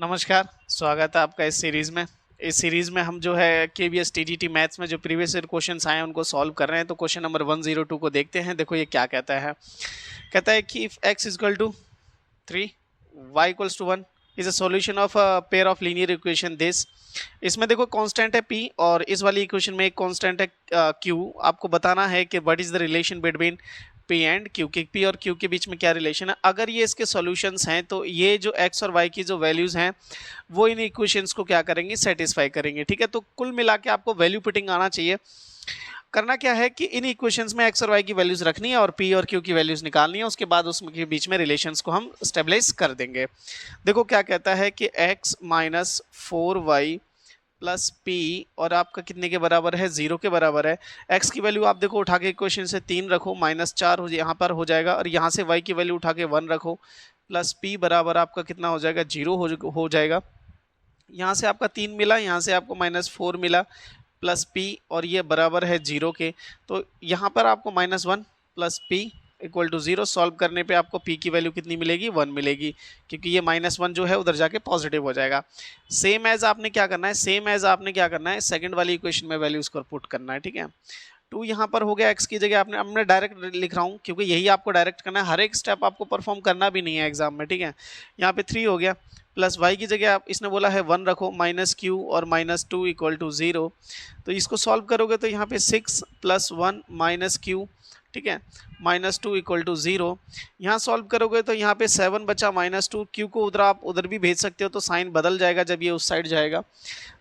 नमस्कार, स्वागत है आपका इस सीरीज़ में। इस सीरीज़ में हम जो है केवीएस टीजीटी मैथ्स में जो प्रीवियस ईयर क्वेश्चंस आए हैं उनको सॉल्व कर रहे हैं। तो क्वेश्चन नंबर 102 को देखते हैं। देखो ये क्या कहता है। कहता है कि if x equal to 3 y equals to 1 is a solution of a pair of linear equation this. इसमें देखो कांस्टेंट है p और इस वाली इक्वेशन में एक कांस्टेंट है q। आपको बताना है कि what is the relation between P and Q कि P और Q के बीच में क्या रिलेशन है। अगर ये इसके सॉल्यूशंस हैं तो ये जो x और y की जो वैल्यूज हैं वो इन इक्वेशंस को क्या करेंगे, सेटिस्फाई करेंगे। ठीक है, तो कुल मिला के आपको वैल्यू पुटिंग आना चाहिए। करना क्या है कि इन इक्वेशंस में x और y की वैल्यूज रखनी है और p और q की वैल्यूज निकालनी है। उसके बाद उसके बीच में रिलेशंस को हम स्टेबलाइज कर देंगे। देखो क्या कहता है कि x minus 4y plus P और आपका कितने के बराबर है, 0 के बराबर है। x की वैल्यू आप देखो उठा के इक्वेशन से 3 रखो, -4 हो यहाँ पर हो जाएगा और यहाँ से y की वैल्यू उठा के 1 रखो, प्लस p बराबर आपका कितना हो जाएगा, 0 हो जाएगा। यहाँ से आपका 3 मिला, यहाँ से आपको -4 मिला, प्लस p और ये बराबर है 0 के। तो यहाँ पर आपको -1 plus p equal to 0 solve करने पे आपको p की वैल्यू कितनी मिलेगी, 1 मिलेगी, क्योंकि ये -1 जो है उधर जाके पॉजिटिव हो जाएगा। सेम एज आपने क्या करना है, सेकंड वाली इक्वेशन में वैल्यूज को पुट करना है। ठीक है, 2 यहाँ पर हो गया, x की जगह हमने डायरेक्ट लिख रहा हूँ क्योंकि यही आपको डायरेक्ट करना है। हर एक स्टेप आपको परफॉर्म करना भी नहीं है एग्जाम में। ठीक है, यहाँ पे 3 हो गया, प्लस y की जगह आप इसने बोला है 1 रखो, -q और -2 इक्वल टू 0। तो इसको सॉल्व करोगे तो यहाँ पे 6 प्लस 1 -q, ठीक है, -2 इक्वल टू 0। यहाँ सॉल्व करोगे तो यहाँ पे 7 बचा, -2, q को उधर आप उधर भी भेज सकते हो तो साइन बदल जाएगा जब ये उस साइड जाएगा।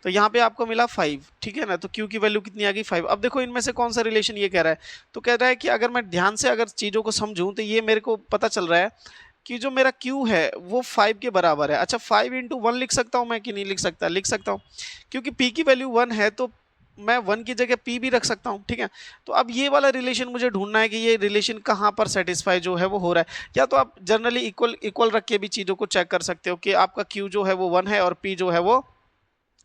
तो यहाँ पे आपको मिला 5। ठीक है ना, तो q की वैल्यू कितनी आ गई, 5। अब देखो इनमें से कौन सा रिलेशन ये कह रहा है, तो कह रहा है कि अगर मैं ध्यान से अगर चीज़ों को समझूं तो ये मेरे को पता चल रहा है कि जो मेरा q है वो 5 के बराबर है। अच्छा, 5 इंटू 1 लिख सकता हूँ मैं कि नहीं लिख सकता, लिख सकता हूँ, क्योंकि p की वैल्यू 1 है तो मैं 1 की जगह p भी रख सकता हूँ। ठीक है, तो अब ये वाला रिलेशन मुझे ढूंढना है कि ये रिलेशन कहाँ पर सेटिस्फाई जो है वो हो रहा है। या तो आप जनरली इक्वल इक्वल रख के भी चीज़ों को चेक कर सकते हो कि आपका q जो है वो 1 है और p जो है वो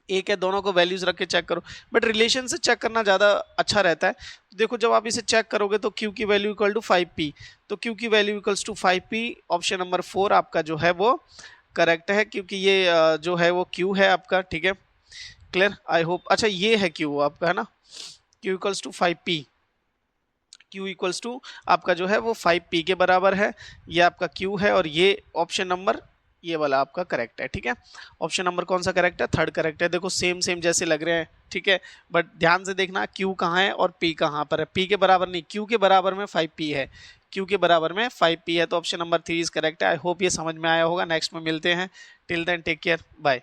1 है, दोनों को वैल्यूज रख के चेक करो। बट रिलेशन से चेक करना ज़्यादा अच्छा रहता है। देखो जब आप इसे चेक करोगे तो q की वैल्यू इक्वल टू 5p, तो q की value equals to 5p। Option number 4 आपका जो है वो करेक्ट है, क्योंकि ये जो है वो q है आपका। ठीक है, क्लियर, आई होप। अच्छा, ये है q आपका, है ना, q equals to 5p, q equals to आपका जो है वो 5p के बराबर है। ये आपका q है और ये ऑप्शन नंबर ये वाला आपका करेक्ट है। ठीक है, ऑप्शन नंबर कौन सा करेक्ट है, 3rd करेक्ट है। देखो सेम सेम जैसे लग रहे हैं। ठीक है, बट ध्यान से देखना q कहाँ है और p कहाँ पर है। p के बराबर नहीं, q के बराबर में 5p है, q के बराबर में 5p है, तो ऑप्शन नंबर 3 इज करेक्ट है। आई होप ये समझ में आया होगा। नेक्स्ट में मिलते हैं, till then take care, bye.